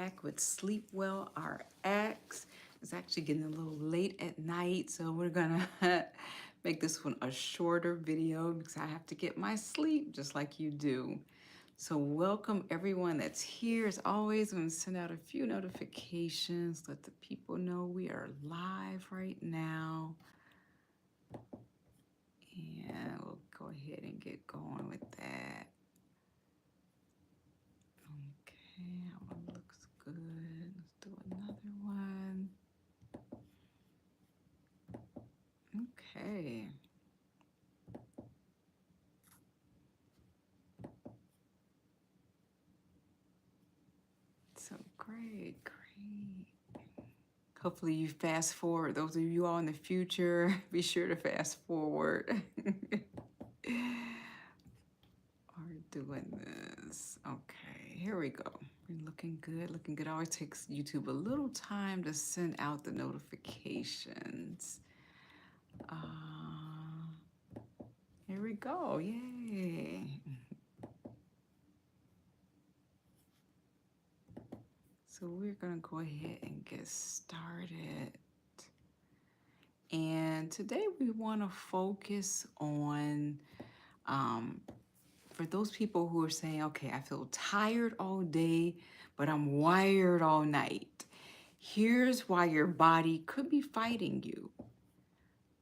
back with SleepWell RX. It's actually getting a little late at night, so we're gonna make this one a shorter video because I have to get my sleep just like you do. So welcome everyone that's here. As always, I'm gonna send out a few notifications, let the people know we are live right now. And we'll go ahead and get going with that. Okay, that one looks good. Let's do another one. Okay. So great. Hopefully you fast forward. Those of you all in the future, be sure to fast forward. We're doing this. Okay, here we go. We're looking good, looking good. Always takes YouTube a little time to send out the notifications. Here we go, yay. So we're gonna go ahead and get started. And today we wanna focus on, for those people who are saying, okay, I feel tired all day, but I'm wired all night. Here's why your body could be fighting you.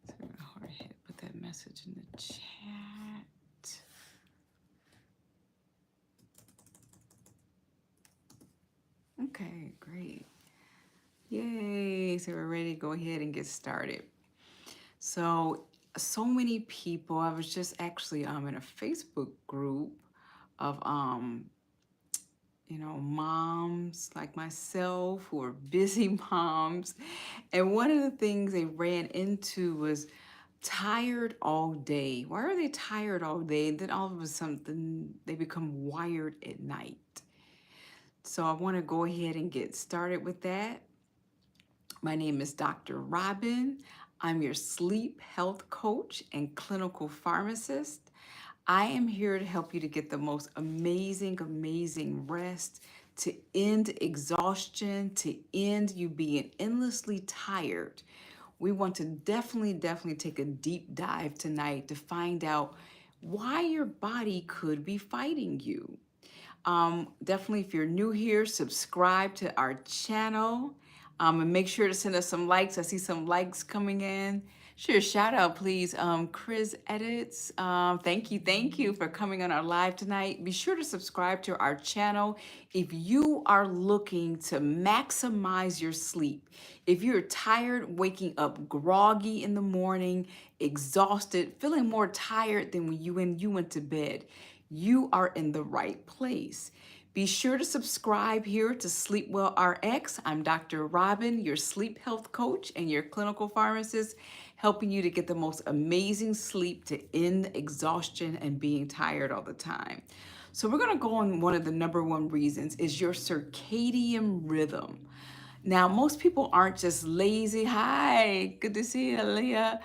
So I'm gonna go ahead and put that message in the chat. Okay, great. Yay, so we're ready to go ahead and get started. So many people, I was just actually in a Facebook group of moms like myself who are busy moms. And one of the things they ran into was tired all day. Why are they tired all day? And then all of a sudden they become wired at night. So I want to go ahead and get started with that. My name is Dr. Robyn. I'm your sleep health coach and clinical pharmacist. I am here to help you to get the most amazing rest, to end exhaustion, to end you being endlessly tired. We want to definitely take a deep dive tonight to find out why your body could be fighting you. Definitely, if you're new here, subscribe to our channel and make sure to send us some likes. I see some likes coming in. Sure, shout out, please. Chris Edits, thank you for coming on our live tonight. Be sure to subscribe to our channel if you are looking to maximize your sleep. If you're tired, waking up groggy in the morning, exhausted, feeling more tired than when you went to bed, you are in the right place. Be sure to subscribe here to SleepWell RX. I'm Dr. Robyn, your sleep health coach and your clinical pharmacist, helping you to get the most amazing sleep to end exhaustion and being tired all the time. So we're gonna go on one of the #1 reasons is your circadian rhythm. Now, most people aren't just lazy. Hi, good to see you, Leah.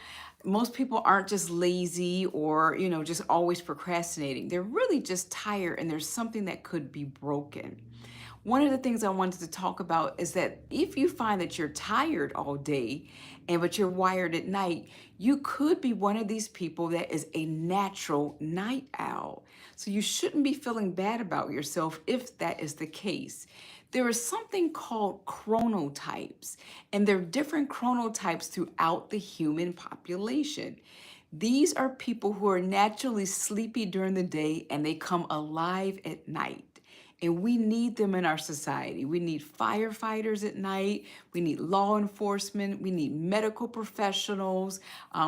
Most people aren't just lazy or, just always procrastinating. They're really just tired and there's something that could be broken. One of the things I wanted to talk about is that if you find that you're tired all day but you're wired at night, you could be one of these people that is a natural night owl. So you shouldn't be feeling bad about yourself if that is the case. There is something called chronotypes, and there are different chronotypes throughout the human population. These are people who are naturally sleepy during the day and they come alive at night. And we need them in our society. We need firefighters at night. We need law enforcement. We need medical professionals.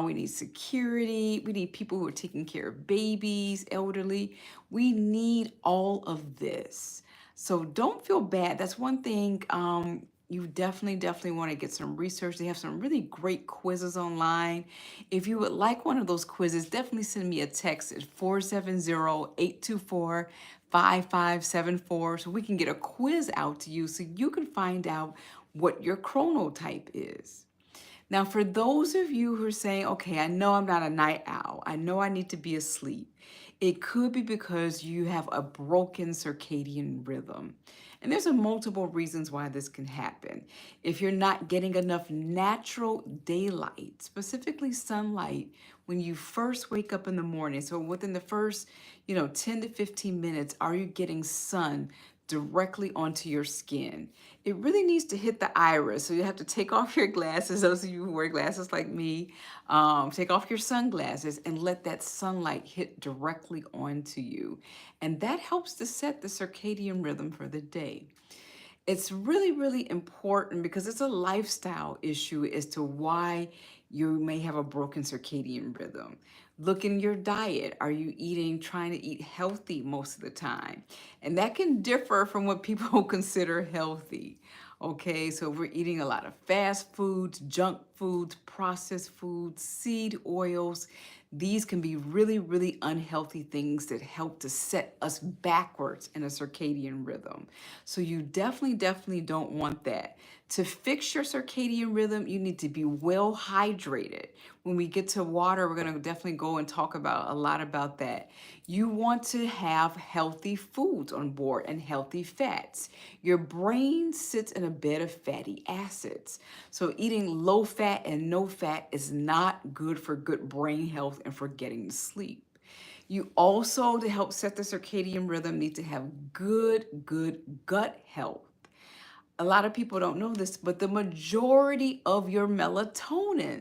We need security. We need people who are taking care of babies, elderly. We need all of this. So don't feel bad. That's one thing you definitely want to get some research. They have some really great quizzes online. If you would like one of those quizzes, definitely send me a text at 470-824-5574 so we can get a quiz out to you so you can find out what your chronotype is. Now, for those of you who are saying, okay, I know I'm not a night owl. I know I need to be asleep. It could be because you have a broken circadian rhythm. And there's a multiple reasons why this can happen. If you're not getting enough natural daylight, specifically sunlight, when you first wake up in the morning, so within the first, 10 to 15 minutes, are you getting sun directly onto your skin? It really needs to hit the iris. So you have to take off your glasses. Those of you who wear glasses like me, take off your sunglasses and let that sunlight hit directly onto you. And that helps to set the circadian rhythm for the day. It's really, really important because it's a lifestyle issue as to why you may have a broken circadian rhythm. Look in your diet. Are you trying to eat healthy most of the time? And that can differ from what people consider healthy. Okay, so if we're eating a lot of fast foods, junk foods, processed foods, seed oils, these can be really, really unhealthy things that help to set us backwards in a circadian rhythm. So you definitely, definitely don't want that. To fix your circadian rhythm, you need to be well hydrated. When we get to water, we're going to definitely go and talk about a lot about that. You want to have healthy foods on board and healthy fats. Your brain sits in a bed of fatty acids. So eating low fat and no fat is not good for good brain health and for getting to sleep. You also, to help set the circadian rhythm, need to have good gut health. A lot of people don't know this, but the majority of your melatonin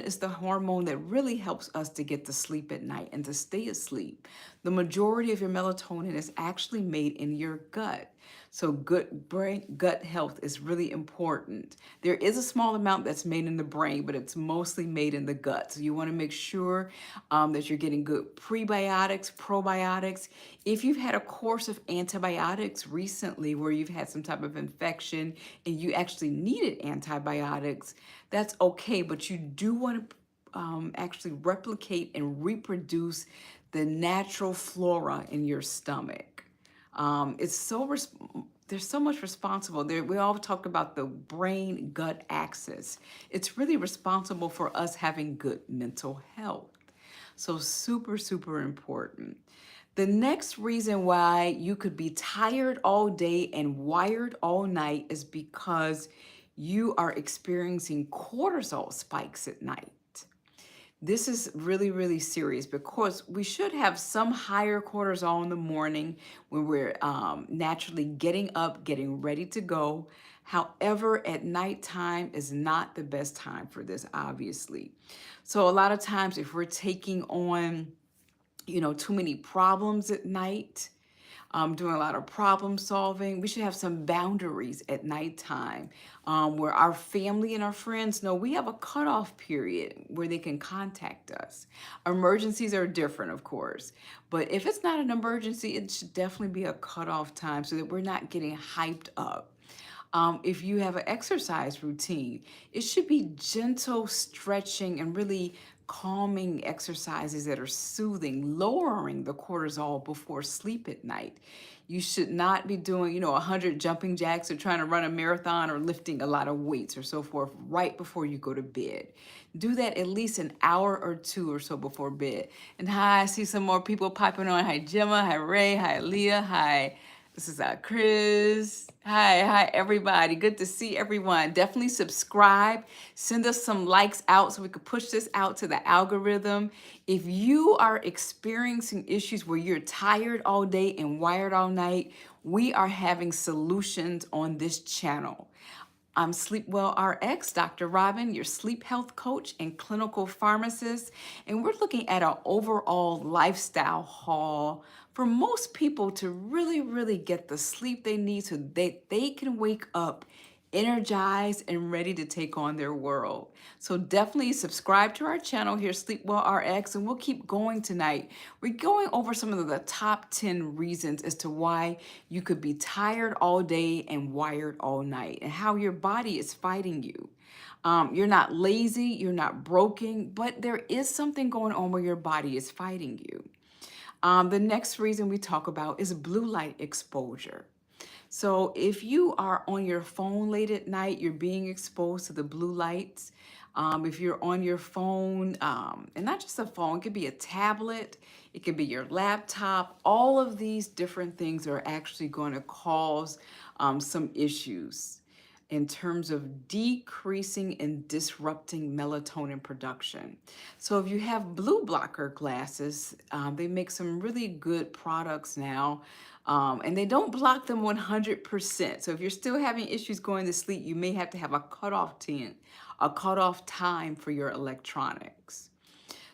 is the hormone that really helps us to get to sleep at night and to stay asleep. The majority of your melatonin is actually made in your gut. So good gut health is really important. There is a small amount that's made in the brain, but it's mostly made in the gut. So you want to make sure that you're getting good prebiotics, probiotics. If you've had a course of antibiotics recently where you've had some type of infection and you actually needed antibiotics, that's okay, but you do want to actually replicate and reproduce the natural flora in your stomach. It's so there's so much responsible there. We all talk about the brain gut axis. It's really responsible for us having good mental health. So super, super important. The next reason why you could be tired all day and wired all night is because you are experiencing cortisol spikes at night. This is really, really serious because we should have some higher cortisol in the morning when we're naturally getting up, getting ready to go. However, at nighttime is not the best time for this, obviously. So a lot of times if we're taking on, too many problems at night, doing a lot of problem solving. We should have some boundaries at nighttime where our family and our friends know we have a cutoff period where they can contact us. Emergencies are different, of course, but if it's not an emergency, it should definitely be a cutoff time so that we're not getting hyped up. If you have an exercise routine, it should be gentle stretching and really calming exercises that are soothing, lowering the cortisol before sleep at night. You should not be doing, 100 jumping jacks or trying to run a marathon or lifting a lot of weights or so forth right before you go to bed. Do that at least an hour or two or so before bed. And hi, I see some more people piping on. Hi, Gemma. Hi, Ray. Hi, Leah. Hi. This is Chris. Hi, everybody. Good to see everyone. Definitely subscribe. Send us some likes out so we can push this out to the algorithm. If you are experiencing issues where you're tired all day and wired all night, we are having solutions on this channel. I'm SleepWell RX, Dr. Robyn, your sleep health coach and clinical pharmacist, and we're looking at an overall lifestyle haul for most people to really, really get the sleep they need so that they can wake up energized and ready to take on their world. So definitely subscribe to our channel here, SleepWell RX, and we'll keep going tonight. We're going over some of the top 10 reasons as to why you could be tired all day and wired all night and how your body is fighting you. You're not lazy, you're not broken, but there is something going on where your body is fighting you. The next reason we talk about is blue light exposure. So if you are on your phone late at night, you're being exposed to the blue lights. If you're on your phone, and not just a phone, it could be a tablet, It could be your laptop. All of these different things are actually going to cause some issues in terms of decreasing and disrupting melatonin production. So if you have blue blocker glasses, they make some really good products now. And they don't block them 100%. So if you're still having issues going to sleep, you may have to have a cutoff time for your electronics.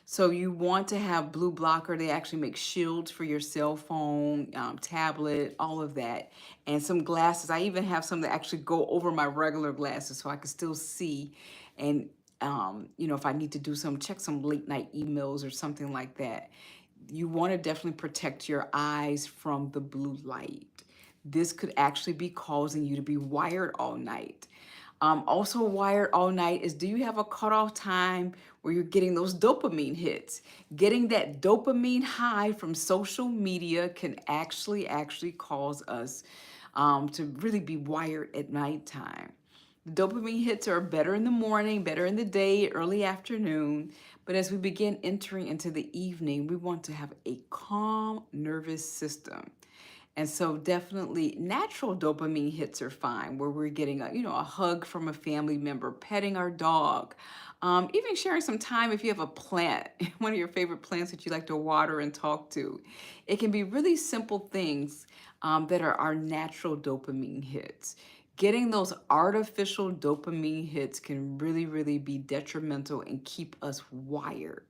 So you want to have blue blocker. They actually make shields for your cell phone, tablet, all of that. And some glasses. I even have some that actually go over my regular glasses so I can still see. And, if I need to check some late night emails or something like that, you want to definitely protect your eyes from the blue light. This could actually be causing you to be wired all night. Also wired all night is, do you have a cutoff time where you're getting those dopamine hits? Getting that dopamine high from social media can actually cause us to really be wired at nighttime. The dopamine hits are better in the morning, better in the day, early afternoon. But as we begin entering into the evening, we want to have a calm nervous system. And so definitely natural dopamine hits are fine, where we're getting a hug from a family member, petting our dog, even sharing some time if you have a plant, one of your favorite plants that you like to water and talk to. It can be really simple things that are our natural dopamine hits. Getting those artificial dopamine hits can really be detrimental and keep us wired.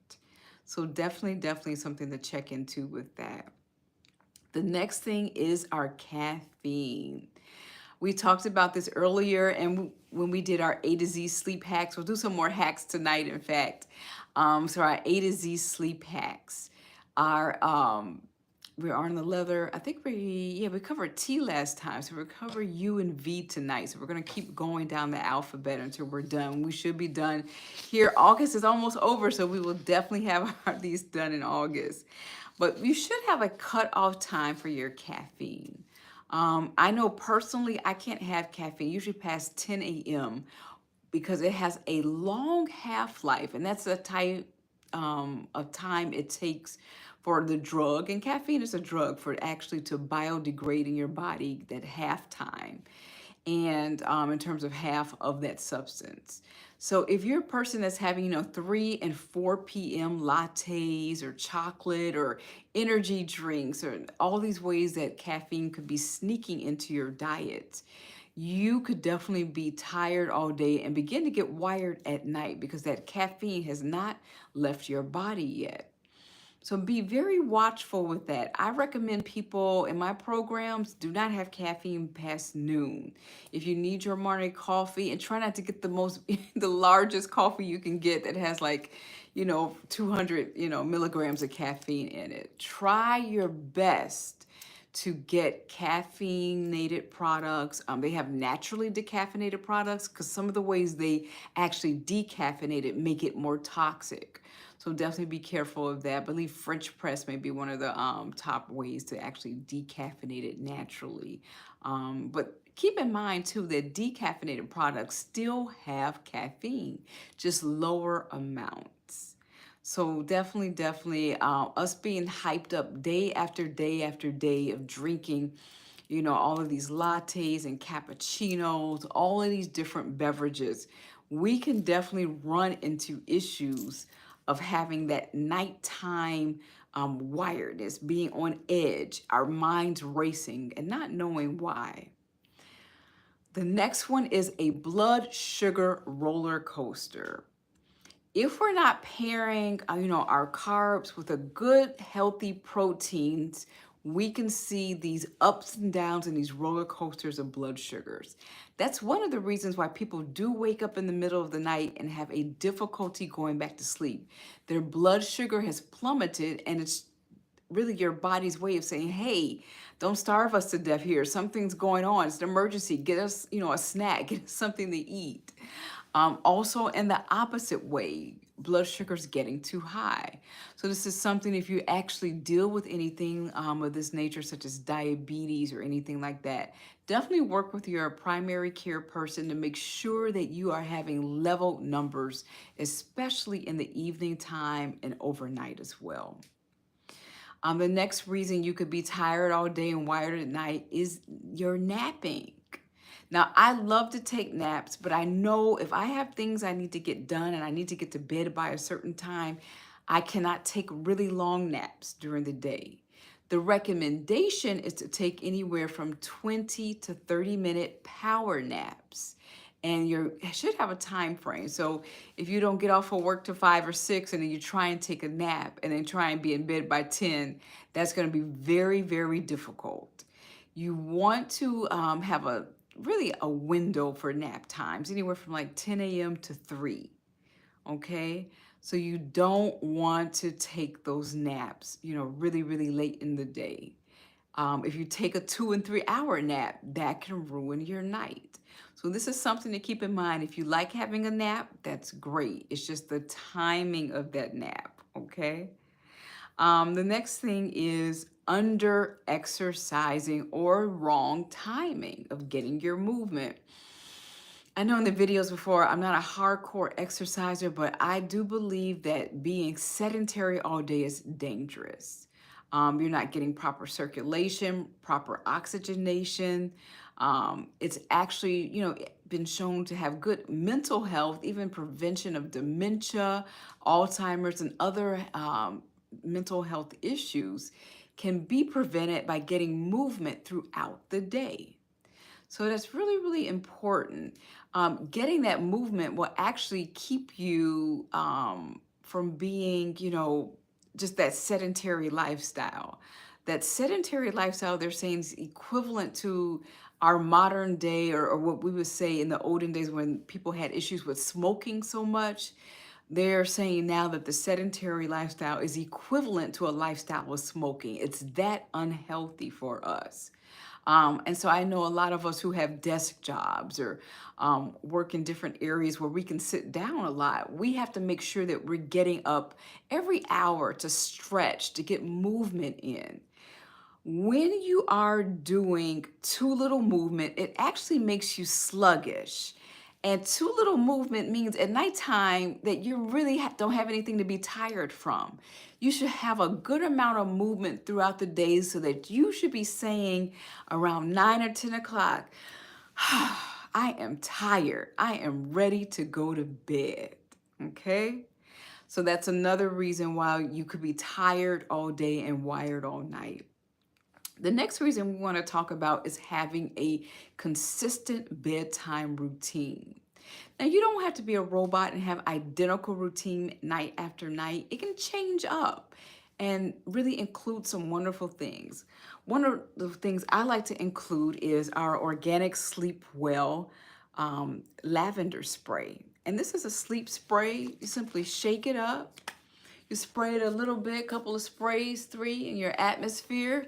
So definitely something to check into with that. The next thing is our caffeine. We talked about this earlier, and when we did our A to Z sleep hacks, we'll do some more hacks tonight, in fact. So our A to Z sleep hacks are, we're on the leather. I think we covered T last time, so we'll cover U and V tonight. So we're gonna keep going down the alphabet until we're done. We should be done here. August is almost over, so we will definitely have these done in August. But you should have a cutoff time for your caffeine. I know personally I can't have caffeine usually past 10 a.m. because it has a long half-life, and that's the type of time it takes for the drug. And caffeine is a drug for actually to biodegrade in your body that half time, and in terms of half of that substance. So if you're a person that's having 3 and 4 p.m. lattes or chocolate or energy drinks or all these ways that caffeine could be sneaking into your diet, you could definitely be tired all day and begin to get wired at night because that caffeine has not left your body yet. So be very watchful with that. I recommend people in my programs do not have caffeine past noon. If you need your morning coffee, and try not to get the largest coffee you can get that has 200, milligrams of caffeine in it. Try your best to get caffeinated products. They have naturally decaffeinated products because some of the ways they actually decaffeinate it make it more toxic. So definitely be careful of that. I believe French press may be one of the top ways to actually decaffeinate it naturally. But keep in mind too that decaffeinated products still have caffeine, just lower amounts. So definitely, us being hyped up day after day after day of drinking, all of these lattes and cappuccinos, all of these different beverages, we can definitely run into issues of having that nighttime wiredness, being on edge, our minds racing and not knowing why. The next one is a blood sugar roller coaster. If we're not pairing, our carbs with a good, healthy proteins, we can see these ups and downs and these roller coasters of blood sugars. That's one of the reasons why people do wake up in the middle of the night and have a difficulty going back to sleep. Their blood sugar has plummeted, and it's really your body's way of saying, hey, don't starve us to death here. Something's going on. It's an emergency. Get us, a snack, get us something to eat. Also, in the opposite way, blood sugar's getting too high. So this is something, if you actually deal with anything of this nature, such as diabetes or anything like that, definitely work with your primary care person to make sure that you are having level numbers, especially in the evening time and overnight as well. The next reason you could be tired all day and wired at night is you're napping. Now, I love to take naps, but I know if I have things I need to get done and I need to get to bed by a certain time, I cannot take really long naps during the day. The recommendation is to take anywhere from 20 to 30-minute power naps. And you should have a time frame. So if you don't get off of work till 5 or 6 and then you try and take a nap and then try and be in bed by 10, that's going to be very, very difficult. You want to have really a window for nap times, anywhere from like 10 a.m. to 3. Okay, so you don't want to take those naps, really, really late in the day. If you take a 2 and 3 hour nap, that can ruin your night. So this is something to keep in mind. If you like having a nap, that's great. It's just the timing of that nap, okay? The next thing is under exercising or wrong timing of getting your movement. I know in the videos before, I'm not a hardcore exerciser, but I do believe that being sedentary all day is dangerous. You're not getting proper circulation, proper oxygenation. It's actually, been shown to have good mental health, even prevention of dementia, Alzheimer's, and other mental health issues can be prevented by getting movement throughout the day. So that's really, really important. Getting that movement will actually keep you from being, just that sedentary lifestyle. That sedentary lifestyle, they're saying, is equivalent to our modern day, or what we would say in the olden days when people had issues with smoking so much. They're saying now that the sedentary lifestyle is equivalent to a lifestyle of smoking. It's that unhealthy for us. And so I know a lot of us who have desk jobs or work in different areas where we can sit down a lot. We have to make sure that we're getting up every hour to stretch, to get movement in. When you are doing too little movement, it actually makes you sluggish. And too little movement means at nighttime that you really don't have anything to be tired from. You should have a good amount of movement throughout the day so that you should be saying around 9 or 10 o'clock, I am tired. I am ready to go to bed. Okay? So that's another reason why you could be tired all day and wired all night. The next reason we want to talk about is having a consistent bedtime routine. Now, you don't have to be a robot and have identical routine night after night. It can change up and really include some wonderful things. One of the things I like to include is our organic SleepWell lavender spray. And this is a sleep spray. You simply shake it up. You spray it a little bit, couple of sprays, 3 in your atmosphere.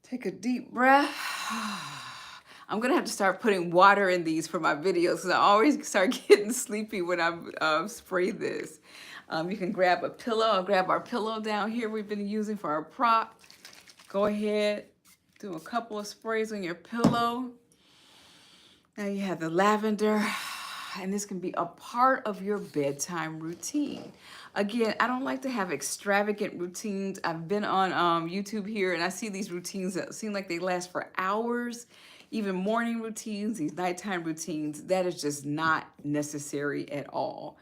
Take a deep breath. I'm gonna have to start putting water in these for my videos because I always start getting sleepy when I spray this. You can grab a pillow. I'll grab our pillow down here we've been using for our prop. Go ahead, do a couple of sprays on your pillow. Now you have the lavender, and this can be a part of your bedtime routine. Again, I don't like to have extravagant routines. I've been on YouTube here and I see these routines that seem like they last for hours, even morning routines, these nighttime routines. That is just not necessary at all.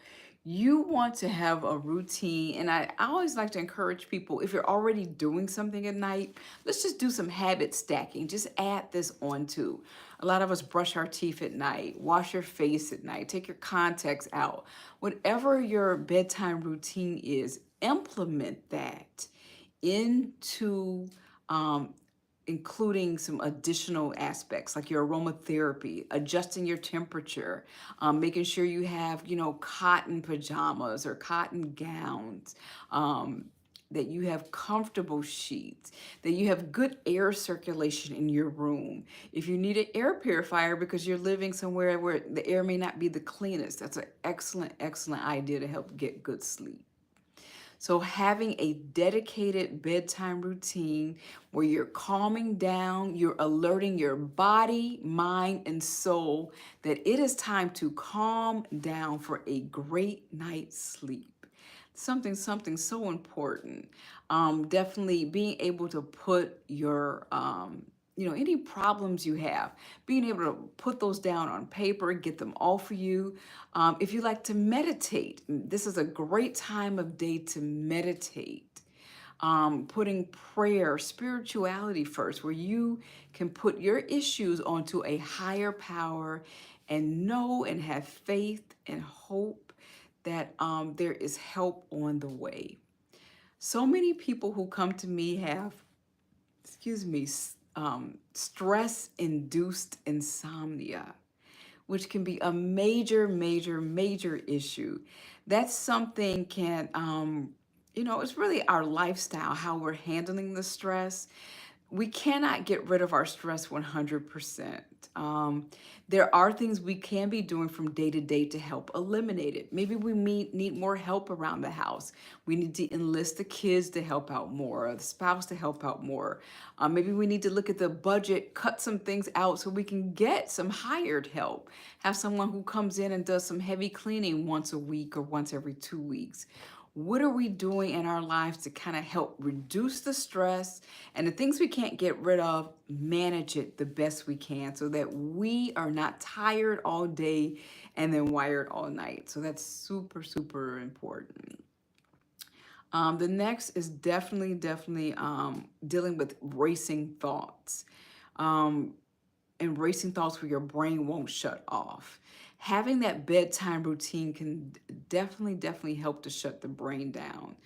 You want to have a routine, and I always like to encourage people, if you're already doing something at night, let's just do some habit stacking. Just add this on too. A lot of us brush our teeth at night, wash your face at night, take your contacts out. Whatever your bedtime routine is, implement that into including some additional aspects like your aromatherapy, adjusting your temperature, making sure you have, cotton pajamas or cotton gowns, that you have comfortable sheets, that you have good air circulation in your room. If you need an air purifier because you're living somewhere where the air may not be the cleanest, that's an excellent, excellent idea to help get good sleep. So having a dedicated bedtime routine where you're calming down, you're alerting your body, mind, and soul that it is time to calm down for a great night's sleep. something so important. Definitely being able to put your any problems you have, being able to put those down on paper, get them all for you. If you like to meditate, this is a great time of day to meditate. Putting prayer, spirituality first, where you can put your issues onto a higher power and know and have faith and hope that there is help on the way. So many people who come to me have, excuse me, stress induced insomnia, which can be a major, major, major issue. That's something it's really our lifestyle, how we're handling the stress. We cannot get rid of our stress 100%. There are things we can be doing from day to day to help eliminate it. Maybe we need more help around the house. We need to enlist the kids to help out more, or the spouse to help out more. Maybe we need to look at the budget, cut some things out so we can get some hired help. Have someone who comes in and does some heavy cleaning once a week or once every 2 weeks. What are we doing in our lives to kind of help reduce the stress and the things we can't get rid of, manage it the best we can so that we are not tired all day and then wired all night? So that's super, super important. The next is definitely dealing with racing thoughts. Um, and racing thoughts where your brain won't shut off. Having that bedtime routine can definitely help to shut the brain down.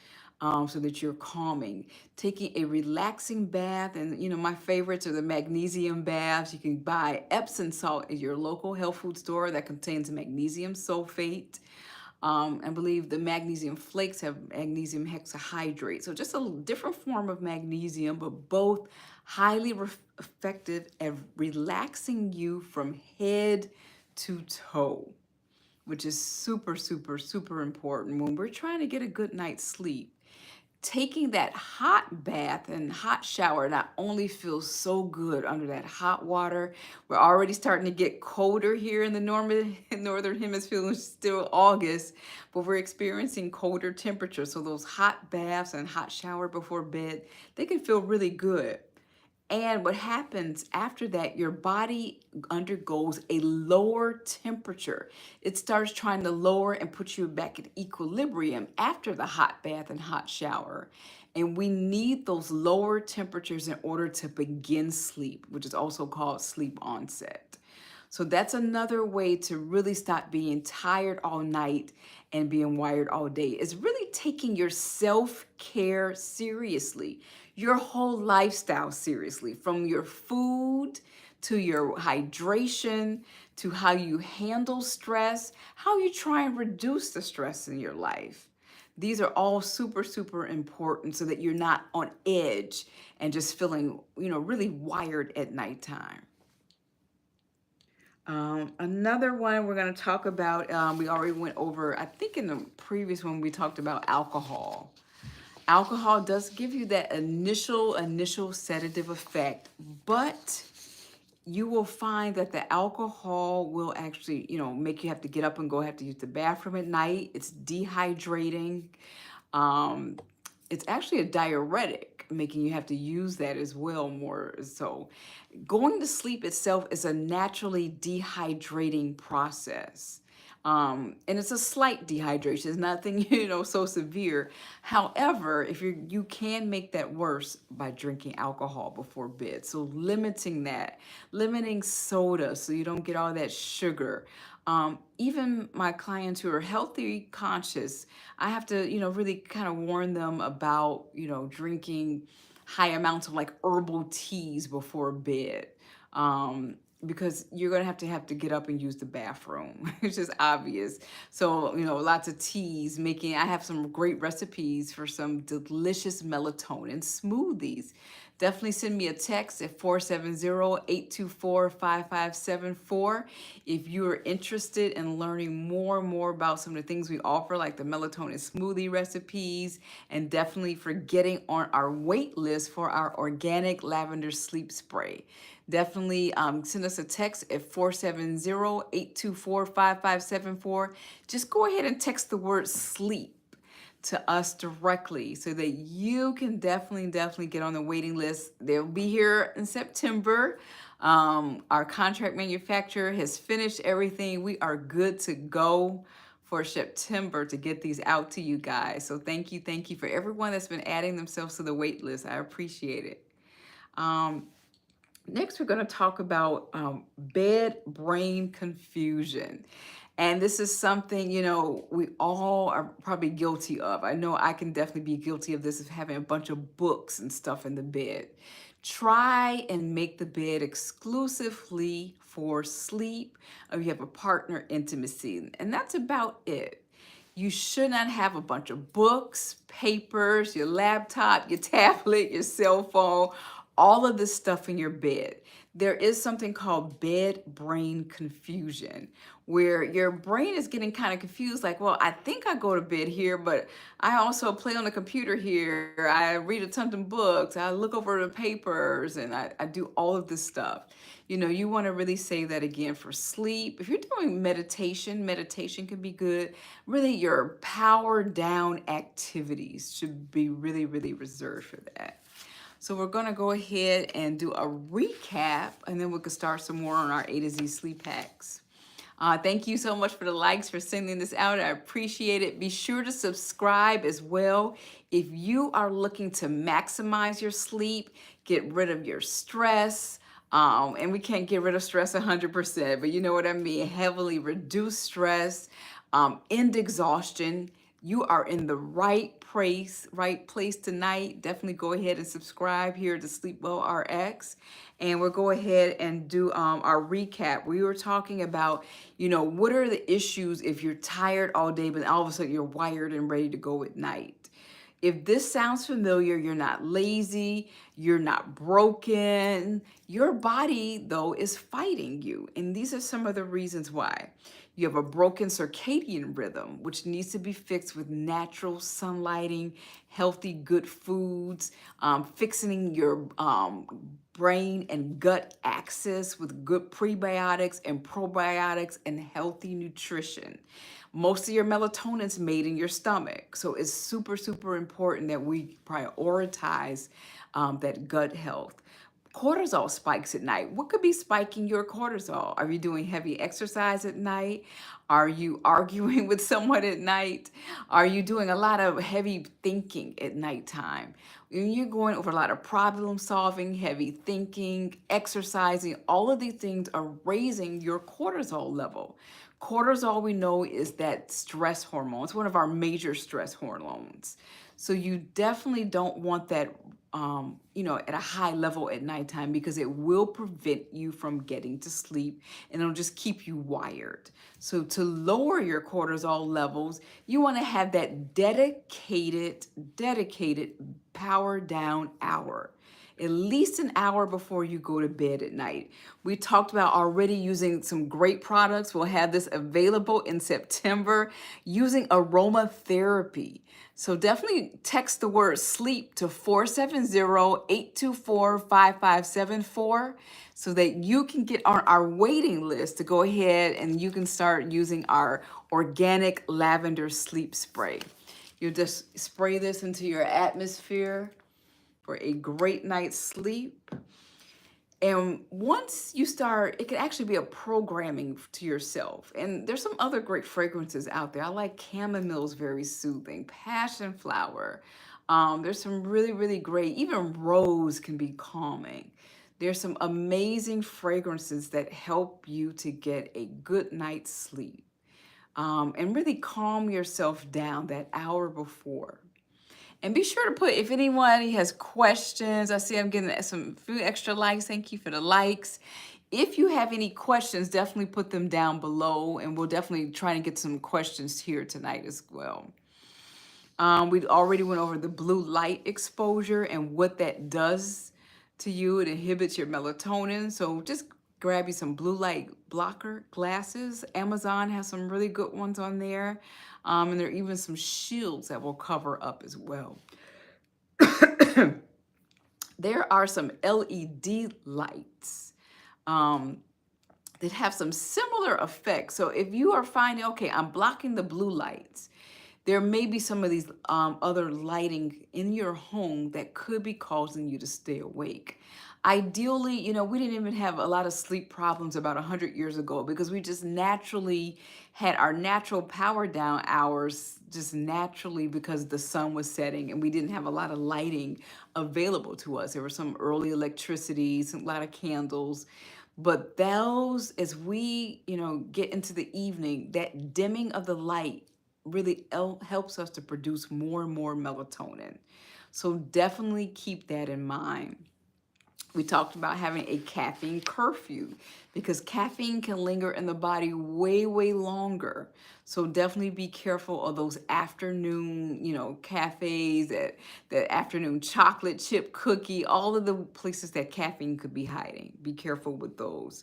So that you're calming. Taking a relaxing bath, and my favorites are the magnesium baths. You can buy Epsom salt at your local health food store that contains magnesium sulfate. I believe the magnesium flakes have magnesium hexahydrate. So just a different form of magnesium, but both highly effective at relaxing you from head to toe, which is super, super, super important when we're trying to get a good night's sleep. Taking that hot bath and hot shower not only feels so good under that hot water. We're already starting to get colder here in the northern hemisphere. It's still August, but we're experiencing colder temperatures. So those hot baths and hot shower before bed, they can feel really good. And what happens after that, your body undergoes a lower temperature. It starts trying to lower and put you back at equilibrium after the hot bath and hot shower. And we need those lower temperatures in order to begin sleep, which is also called sleep onset. So that's another way to really stop being tired all night and being wired all day, is really taking your self-care seriously, your whole lifestyle seriously, from your food to your hydration to how you handle stress, how you try and reduce the stress in your life. These are all super, super important so that you're not on edge and just feeling, really wired at nighttime. Another one we're going to talk about, we already went over, I think in the previous one we talked about alcohol. Alcohol does give you that initial sedative effect, but you will find that the alcohol will actually, make you have to get up and go have to use the bathroom at night. It's dehydrating. Um, it's actually a diuretic, making you have to use that as well more so. Going to sleep itself is a naturally dehydrating process. And it's a slight dehydration. It's nothing, so severe. However, if you can make that worse by drinking alcohol before bed. So limiting that, limiting soda so you don't get all that sugar. Even my clients who are healthy conscious, I have to, really kind of warn them about, drinking high amounts of like herbal teas before bed. Because you're gonna have to get up and use the bathroom. It's just obvious. So, lots of teas, I have some great recipes for some delicious melatonin smoothies. Definitely send me a text at 470-824-5574 if you are interested in learning more and more about some of the things we offer, like the melatonin smoothie recipes, and definitely for getting on our wait list for our organic lavender sleep spray. Definitely send us a text at 470-824-5574. Just go ahead and text the word sleep to us directly so that you can definitely get on the waiting list. They'll be here in September. Our contract manufacturer has finished everything. We are good to go for September to get these out to you guys. So thank you for everyone that's been adding themselves to the wait list. I appreciate it. Um, Next, we're going to talk about bed-brain confusion. And this is something, we all are probably guilty of. I know I can definitely be guilty of this, of having a bunch of books and stuff in the bed. Try and make the bed exclusively for sleep, or you have a partner intimacy. And that's about it. You should not have a bunch of books, papers, your laptop, your tablet, your cell phone, all of this stuff in your bed. There is something called bed-brain confusion, where your brain is getting kind of confused, like, well, I think I go to bed here, but I also play on the computer here. I read a ton of books. I look over the papers, and I do all of this stuff. You want to really say that again for sleep. If you're doing meditation, meditation can be good. Really, your power down activities should be really reserved for that. So we're going to go ahead and do a recap, and then we can start some more on our A to Z sleep hacks. Thank you so much for the likes, for sending this out. I appreciate it. Be sure to subscribe as well. If you are looking to maximize your sleep, get rid of your stress, and we can't get rid of stress 100%, but you know what I mean, heavily reduce stress, end exhaustion, you are in the right place tonight. Definitely go ahead and subscribe here to SleepWell RX. And we'll go ahead and do our recap. We were talking about, what are the issues if you're tired all day, but all of a sudden you're wired and ready to go at night. If this sounds familiar, you're not lazy, you're not broken. Your body, though, is fighting you. And these are some of the reasons why. You have a broken circadian rhythm, which needs to be fixed with natural sunlighting, healthy, good foods, fixing your brain and gut axis with good prebiotics and probiotics and healthy nutrition. Most of your melatonin is made in your stomach. So it's super important that we prioritize that gut health. Cortisol spikes at night. What could be spiking your cortisol? Are you doing heavy exercise at night? Are you arguing with someone at night? Are you doing a lot of heavy thinking at nighttime? When you're going over a lot of problem solving, heavy thinking, exercising, all of these things are raising your cortisol level. Cortisol, we know, is that stress hormone. It's one of our major stress hormones. So you definitely don't want that at a high level at nighttime, because it will prevent you from getting to sleep, and it'll just keep you wired. So to lower your cortisol levels, you want to have that dedicated power down hour. At least an hour before you go to bed at night. We talked about already using some great products. We'll have this available in September, using aromatherapy. So definitely text the word sleep to 470-824-5574 so that you can get on our waiting list to go ahead and you can start using our organic lavender sleep spray. You just spray this into your atmosphere for a great night's sleep. And once you start, it can actually be a programming to yourself. And there's some other great fragrances out there. I like chamomile, very soothing. Passion flower. There's some really great, even rose can be calming. There's some amazing fragrances that help you to get a good night's sleep. And really calm yourself down that hour before. And be sure to put, if anybody has questions, I see I'm getting some few extra likes. Thank you for the likes. If you have any questions, definitely put them down below, and we'll definitely try to get some questions here tonight as well. We already went over the blue light exposure and what that does to you. It inhibits your melatonin. So just grab you some blue light blocker glasses. Amazon has some really good ones on there. And there are even some shields that will cover up as well. There are some LED lights that have some similar effects. So if you are finding, okay, I'm blocking the blue lights, there may be some of these other lighting in your home that could be causing you to stay awake. Ideally, we didn't even have a lot of sleep problems about 100 years ago because we just naturally had our natural power down hours just naturally because the sun was setting and we didn't have a lot of lighting available to us. There was some early electricity, some, a lot of candles. But those, as we, get into the evening, that dimming of the light really helps us to produce more and more melatonin. So definitely keep that in mind. We talked about having a caffeine curfew because caffeine can linger in the body way, way longer. So definitely be careful of those afternoon, cafes, that afternoon chocolate chip cookie, all of the places that caffeine could be hiding. Be careful with those.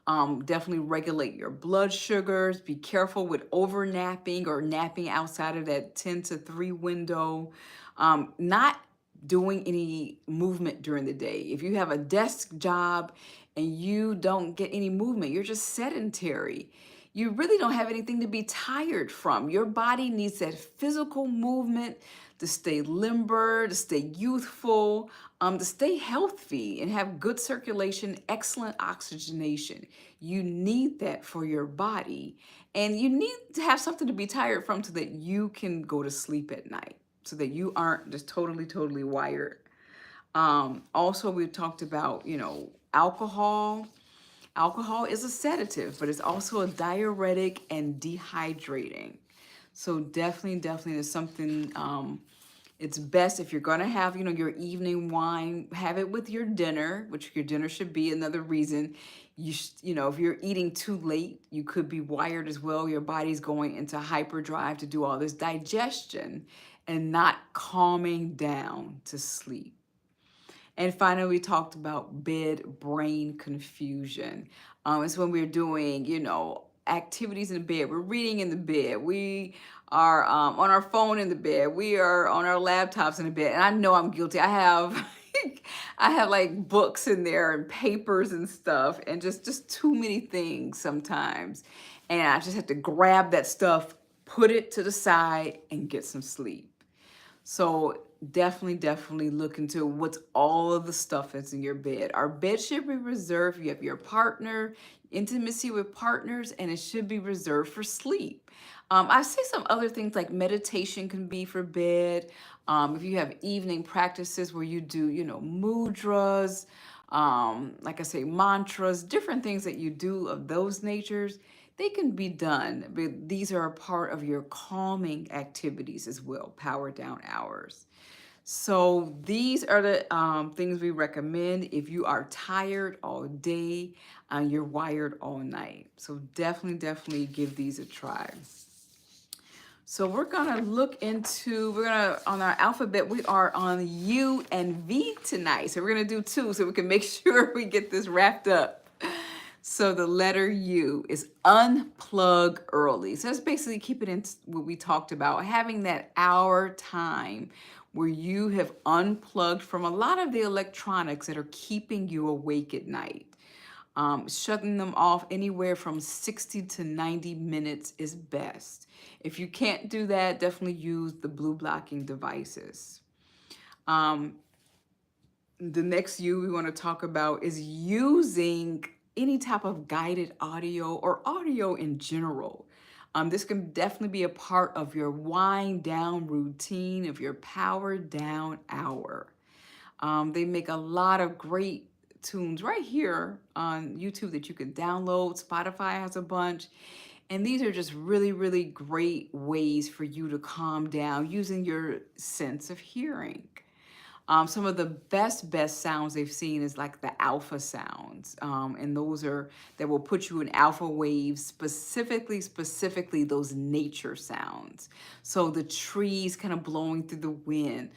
Definitely regulate your blood sugars. Be careful with over napping or napping outside of that 10 to 3 window. Not doing any movement during the day. If you have a desk job and you don't get any movement, you're just sedentary. You really don't have anything to be tired from. Your body needs that physical movement to stay limber, to stay youthful, to stay healthy and have good circulation, excellent oxygenation. You need that for your body. And you need to have something to be tired from so that you can go to sleep at night, so that you aren't just totally, totally wired. Also, we talked about, alcohol. Alcohol is a sedative, but it's also a diuretic and dehydrating. So definitely, definitely is something, it's best if you're going to have, your evening wine, have it with your dinner, which your dinner should be another reason. If you're eating too late, you could be wired as well. Your body's going into hyperdrive to do all this digestion and not calming down to sleep. And finally, we talked about bed-brain confusion. It's when we're doing, activities in the bed. We're reading in the bed. We are on our phone in the bed. We are on our laptops in the bed. And I know I'm guilty. I have, I have like books in there and papers and stuff, and just too many things sometimes. And I just have to grab that stuff, put it to the side, and get some sleep. So definitely, definitely look into what's all of the stuff that's in your bed. Our bed should be reserved. You have your partner, intimacy with partners, and it should be reserved for sleep. I say some other things like meditation can be for bed. If you have evening practices where you do, mudras, like I say, mantras, different things that you do of those natures, they can be done, but these are a part of your calming activities as well, power down hours. So these are the things we recommend if you are tired all day and you're wired all night. So definitely, definitely give these a try. So we're gonna look into, on our alphabet, we are on U and V tonight. So we're gonna do two so we can make sure we get this wrapped up. So the letter U is unplug early. So that's basically keeping in what we talked about, having that hour time where you have unplugged from a lot of the electronics that are keeping you awake at night. Shutting them off anywhere from 60 to 90 minutes is best. If you can't do that, definitely use the blue blocking devices. The next U we want to talk about is using any type of guided audio or audio in general. This can definitely be a part of your wind down routine, of your power down hour. They make a lot of great tunes right here on YouTube that you can download. Spotify has a bunch. And these are just really, really great ways for you to calm down using your sense of hearing. Some of the best sounds they've seen is like the alpha sounds. And those are, that will put you in alpha waves, specifically those nature sounds. So the trees kind of blowing through the wind,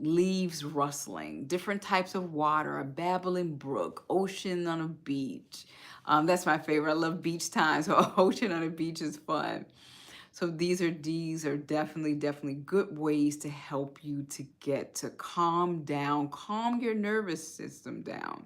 leaves rustling, different types of water, a babbling brook, ocean on a beach. That's my favorite. I love beach time, so ocean on a beach is fun. So these are definitely good ways to help you to get to calm down, calm your nervous system down.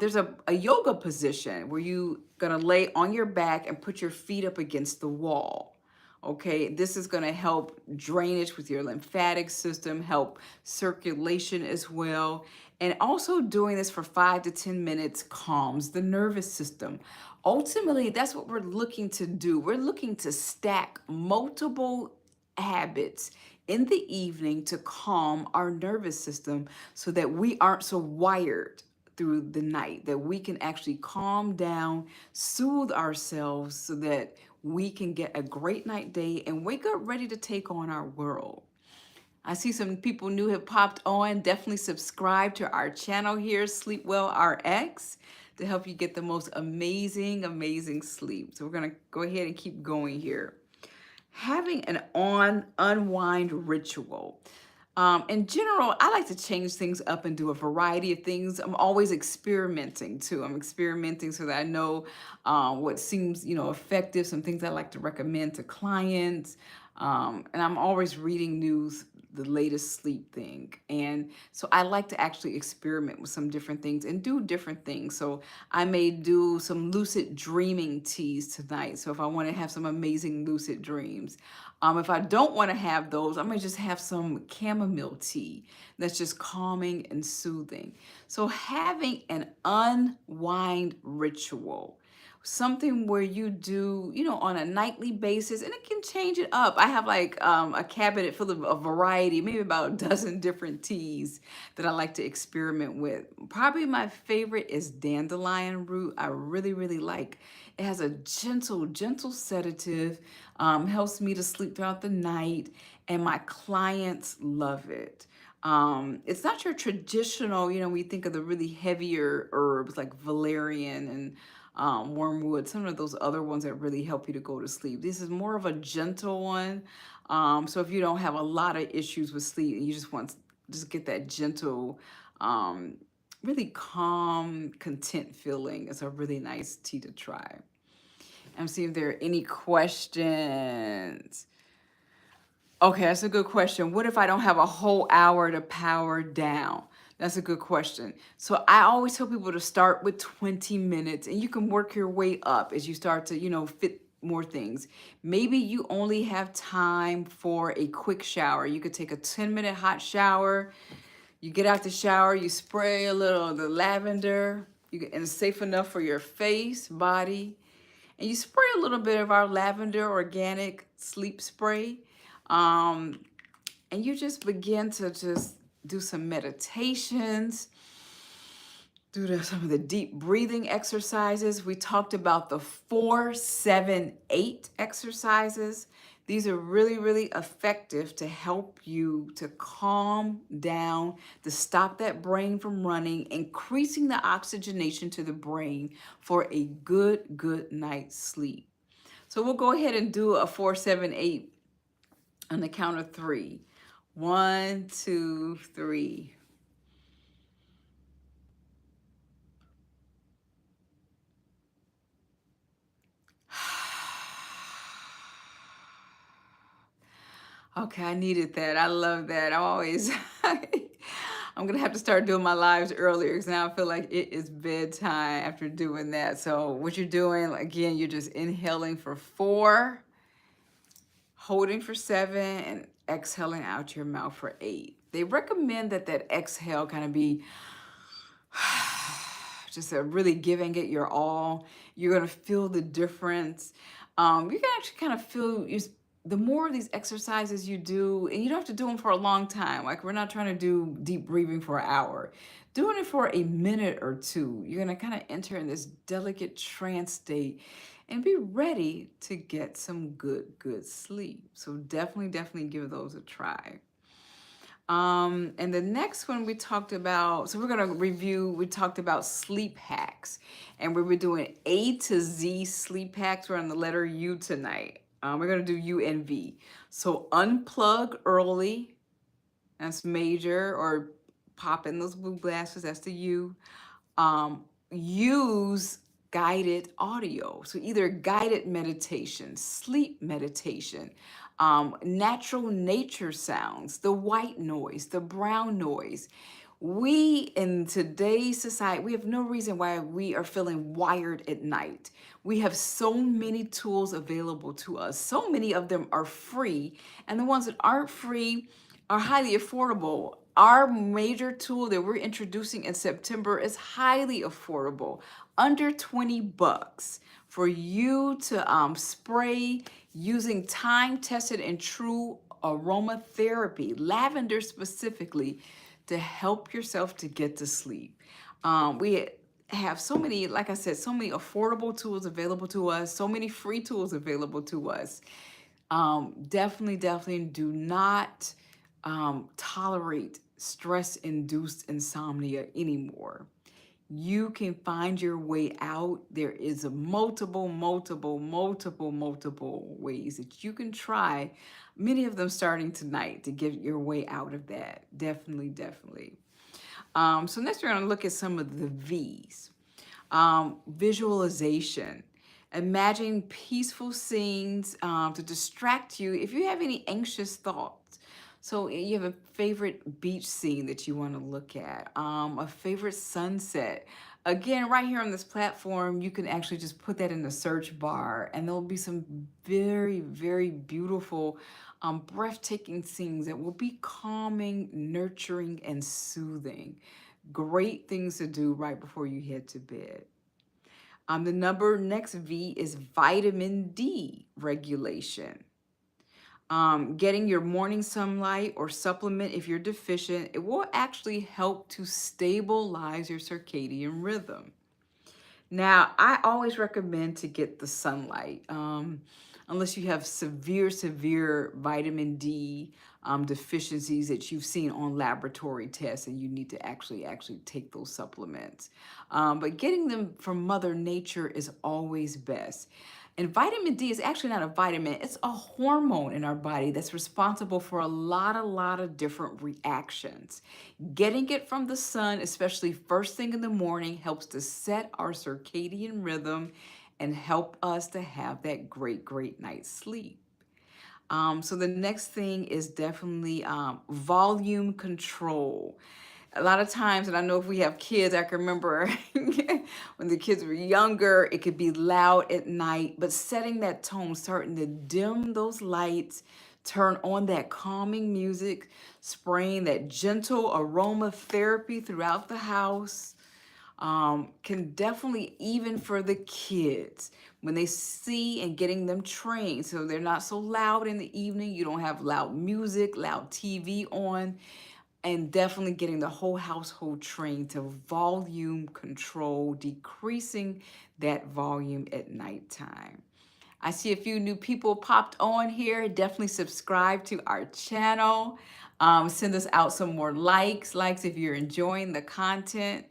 There's a yoga position where you're gonna lay on your back and put your feet up against the wall. Okay, this is going to help drainage with your lymphatic system, help circulation as well. And also doing this for 5 to 10 minutes calms the nervous system. Ultimately, that's what we're looking to do. We're looking to stack multiple habits in the evening to calm our nervous system so that we aren't so wired through the night, that we can actually calm down, soothe ourselves so that we can get a great night day and wake up ready to take on our world. I see some people new have popped on. Definitely subscribe to our channel here, SleepWell RX, to help you get the most amazing, amazing sleep. So we're gonna go ahead and keep going here. Having an unwind ritual. In general, I like to change things up and do a variety of things. I'm always experimenting too. I'm experimenting so that I know what seems, effective. Some things I like to recommend to clients, and I'm always reading news, the latest sleep thing. And so I like to actually experiment with some different things and do different things. So I may do some lucid dreaming teas tonight. So if I want to have some amazing lucid dreams. If I don't want to have those, I might just have some chamomile tea that's just calming and soothing. So having an unwind ritual, something where you do, on a nightly basis, and it can change it up. I have like a cabinet full of a variety, maybe about a dozen different teas that I like to experiment with. Probably my favorite is dandelion root. I really, really like. It has a gentle, gentle sedative, helps me to sleep throughout the night, and my clients love it. It's not your traditional, we think of the really heavier herbs like valerian and wormwood, some of those other ones that really help you to go to sleep. This is more of a gentle one. So if you don't have a lot of issues with sleep and you just want to just get that gentle, really calm, content feeling, it's a really nice tea to try. And see if there are any questions. Okay, that's a good question. What if I don't have a whole hour to power down? That's a good question. So I always tell people to start with 20 minutes and you can work your way up as you start to, fit more things. Maybe you only have time for a quick shower. You could take a 10-minute hot shower. You get out the shower, you spray a little of the lavender, and it's safe enough for your face, body. And you spray a little bit of our lavender organic sleep spray. Um, and you just begin to just do some meditations, some of the deep breathing exercises. We talked about the 4-7-8 exercises. These are really, really effective to help you to calm down, to stop that brain from running, increasing the oxygenation to the brain for a good night's sleep. So we'll go ahead and do a 4-7-8 on the count of 3. 1, 2, 3. Okay, I needed that. I love that. I'm gonna have to start doing my lives earlier because now I feel like it is bedtime after doing that. So what you're doing, again, you're just inhaling for 4, holding for 7, and exhaling out your mouth for 8. They recommend that exhale kind of be just really giving it your all. You're gonna feel the difference. You can actually kind of feel the more of these exercises you do, and you don't have to do them for a long time. Like we're not trying to do deep breathing for an hour. Doing it for a minute or two, you're gonna kind of enter in this delicate trance state and be ready to get some good sleep. So definitely give those a try. And the next one we talked about, so we're going to review, we talked about sleep hacks, and we were doing A to Z sleep hacks. We're on the letter U tonight. We're going to do U and V. So unplug early, that's major, or pop in those blue glasses, that's the U. Use guided audio. So either guided meditation, sleep meditation, natural nature sounds, the white noise, the brown noise. We in today's society, we have no reason why we are feeling wired at night. We have so many tools available to us. So many of them are free, and the ones that aren't free are highly affordable. Our major tool that we're introducing in September is highly affordable, under 20 bucks for you to spray using time-tested and true aromatherapy, lavender specifically, to help yourself to get to sleep. We have so many, like I said, so many affordable tools available to us, so many free tools available to us. Definitely do not tolerate stress-induced insomnia anymore. You can find your way out. There is a multiple ways that you can try, many of them starting tonight, to get your way out of that. Definitely. So next we're going to look at some of the V's. Visualization. Imagine peaceful scenes to distract you if you have any anxious thoughts. So you have a favorite beach scene that you want to look at, a favorite sunset. Again, right here on this platform, you can actually just put that in the search bar, and there'll be some very beautiful, breathtaking scenes that will be calming, nurturing, and soothing. Great things to do right before you head to bed. The next V is vitamin D regulation. Getting your morning sunlight or supplement if you're deficient, it will actually help to stabilize your circadian rhythm. Now, I always recommend to get the sunlight, unless you have severe vitamin D deficiencies that you've seen on laboratory tests and you need to actually take those supplements. But getting them from Mother Nature is always best. And vitamin D is actually not a vitamin, it's a hormone in our body that's responsible for a lot of different reactions. Getting it from the sun, especially first thing in the morning, helps to set our circadian rhythm and help us to have that great night's sleep. So the next thing is definitely volume control. A lot of times, and I know if we have kids, I can remember when the kids were younger, it could be loud at night, but setting that tone, starting to dim those lights, turn on that calming music, spraying that gentle aromatherapy throughout the house, can definitely, even for the kids, when they see and getting them trained so they're not so loud in the evening, you don't have loud music, loud TV on, and definitely getting the whole household trained to volume control, decreasing that volume at nighttime. I see a few new people popped on here. Definitely subscribe to our channel. Send us out some more likes if you're enjoying the content.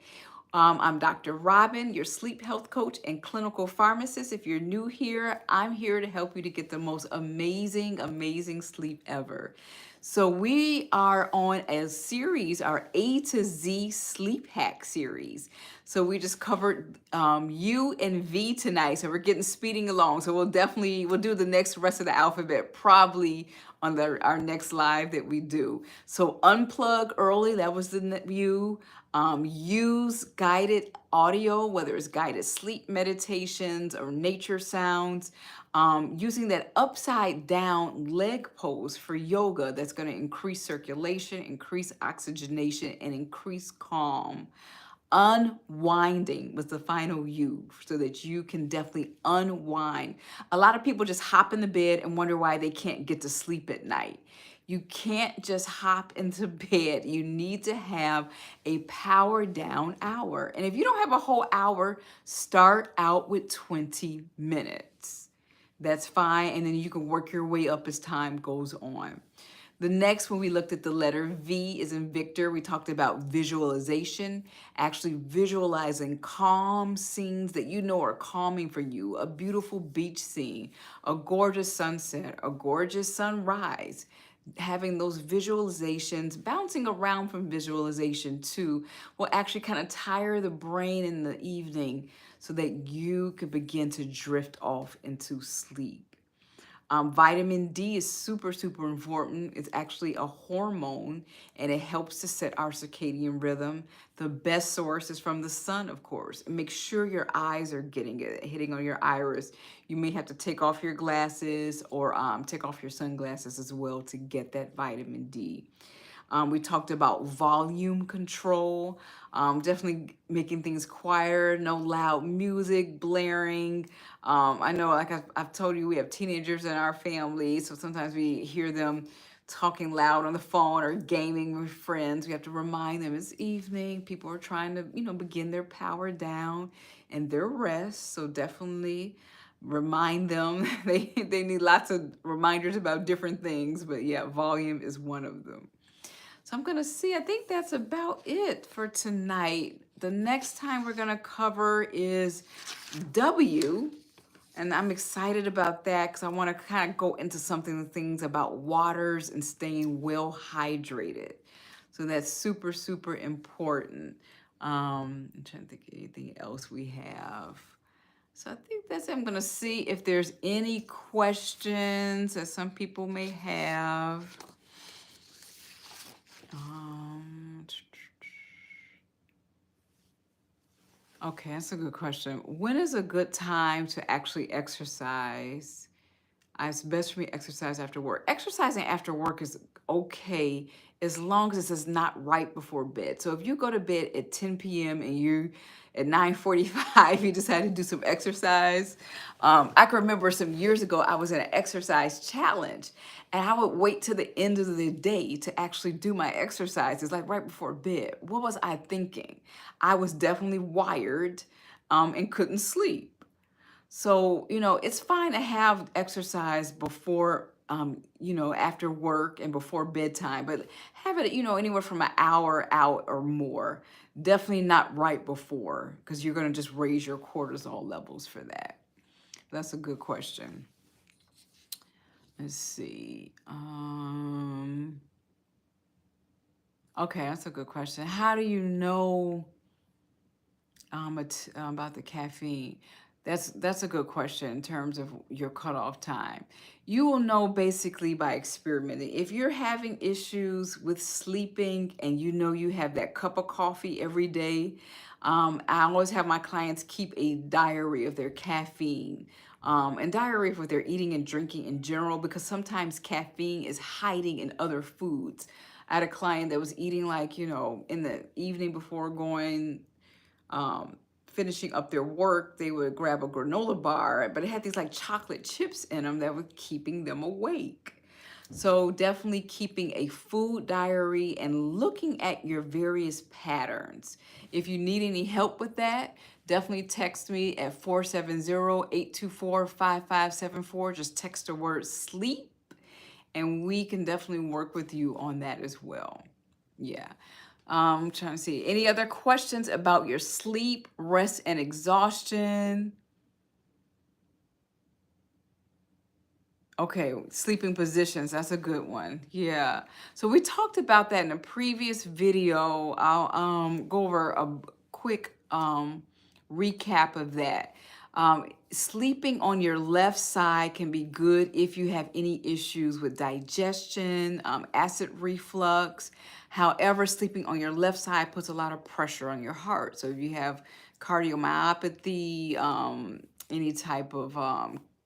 I'm Dr. Robyn, your sleep health coach and clinical pharmacist. If you're new here, I'm here to help you to get the most amazing sleep ever. So we are on a series, our A to Z sleep hack series. So we just covered U and V tonight. So we're getting speeding along. So we'll do the next rest of the alphabet probably on our next live that we do. So unplug early, that was the U. Use guided audio, whether it's guided sleep meditations or nature sounds. Using that upside down leg pose for yoga that's going to increase circulation, increase oxygenation, and increase calm. Unwinding was the final U, so that you can definitely unwind. A lot of people just hop in the bed and wonder why they can't get to sleep at night. You can't just hop into bed. You need to have a power down hour. And if you don't have a whole hour, start out with 20 minutes. That's fine. And then you can work your way up as time goes on. The next one, we looked at the letter V is in Victor. We talked about visualization, actually visualizing calm scenes that you know are calming for you. A beautiful beach scene, a gorgeous sunset, a gorgeous sunrise. Having those visualizations, bouncing around from visualization too, will actually kind of tire the brain in the evening so that you could begin to drift off into sleep. Vitamin D is super, super important. It's actually a hormone and it helps to set our circadian rhythm. The best source is from the sun, of course. And make sure your eyes are getting it, hitting on your iris. You may have to take off your glasses or take off your sunglasses as well to get that vitamin D. We talked about volume control, definitely making things quieter, no loud music blaring. I know, like I've told you, we have teenagers in our family, so sometimes we hear them talking loud on the phone or gaming with friends. We have to remind them it's evening. People are trying to, begin their power down and their rest. So definitely remind them. They need lots of reminders about different things, but yeah, volume is one of them. So I'm going to see, I think that's about it for tonight. The next time we're going to cover is W, and I'm excited about that because I want to kind of go into things about waters and staying well hydrated. So that's super, super important. I'm trying to think of anything else we have. So I think that's it. I'm going to see if there's any questions that some people may have. Okay, that's a good question. When is a good time to actually exercise? It's best for me to exercise after work. Exercising after work is okay as long as it's not right before bed. So if you go to bed at 10 p.m. and you at 9:45 you decide to do some exercise. I can remember some years ago I was in an exercise challenge and I would wait till the end of the day to actually do my exercises, like right before bed. What was I thinking? I was definitely wired and couldn't sleep. So, it's fine to have exercise before, after work and before bedtime, but have it, anywhere from an hour out or more. Definitely not right before, because you're going to just raise your cortisol levels for that. That's a good question. Let's see. Okay, that's a good question. How do you know about the caffeine? That's a good question in terms of your cutoff time. You will know basically by experimenting. If you're having issues with sleeping and you know you have that cup of coffee every day, I always have my clients keep a diary of their caffeine. And diary of what they're eating and drinking in general, because sometimes caffeine is hiding in other foods. I had a client that was eating like, in the evening before going finishing up their work, they would grab a granola bar, but it had these like chocolate chips in them that were keeping them awake. So definitely keeping a food diary and looking at your various patterns. If you need any help with that, definitely text me at 470-824-5574. Just text the word sleep and we can definitely work with you on that as well. Yeah. I'm trying to see. Any other questions about your sleep, rest, and exhaustion? Okay, sleeping positions. That's a good one. Yeah. So we talked about that in a previous video. I'll go over a quick recap of that. Sleeping on your left side can be good if you have any issues with digestion, acid reflux. However, sleeping on your left side puts a lot of pressure on your heart. So if you have cardiomyopathy, any type of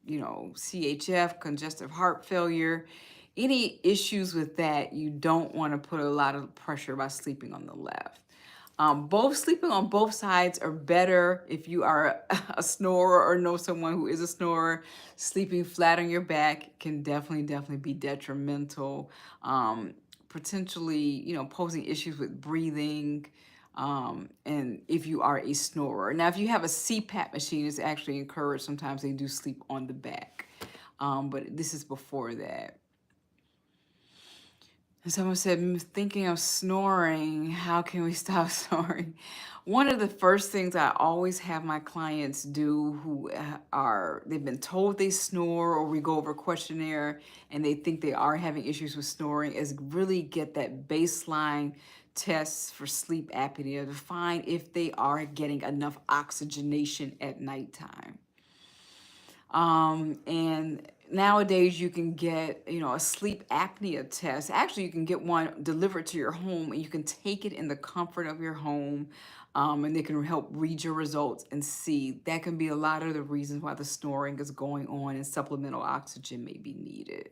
CHF, congestive heart failure, any issues with that, you don't want to put a lot of pressure by sleeping on the left. Both sleeping on both sides are better if you are a snorer or know someone who is a snorer. Sleeping flat on your back can definitely be detrimental, potentially, posing issues with breathing, and if you are a snorer. Now, if you have a CPAP machine, it's actually encouraged. Sometimes they do sleep on the back, but this is before that. And someone said, thinking of snoring, how can we stop snoring? One of the first things I always have my clients do who they've been told they snore, or we go over a questionnaire and they think they are having issues with snoring, is really get that baseline test for sleep apnea to find if they are getting enough oxygenation at nighttime. And nowadays you can get, a sleep apnea test. Actually, you can get one delivered to your home, and you can take it in the comfort of your home. And they can help read your results and see. That can be a lot of the reasons why the snoring is going on, and supplemental oxygen may be needed.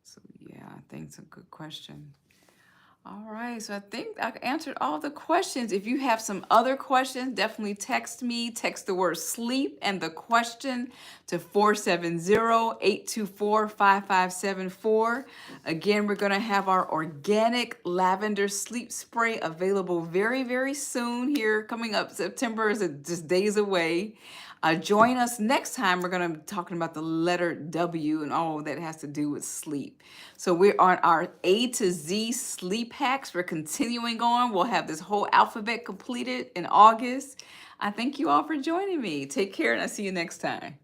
So yeah, I think it's a good question. All right, so I think I answered all the questions. If you have some other questions, definitely text me. Text the word sleep and the question to 470-824-5574. Again, we're going to have our organic lavender sleep spray available very, very soon here. Coming up, September is just days away. Join us next time. We're going to be talking about the letter W and all that has to do with sleep. So we're on our A to Z sleep hacks. We're continuing on. We'll have this whole alphabet completed in August. I thank you all for joining me. Take care, and I'll see you next time.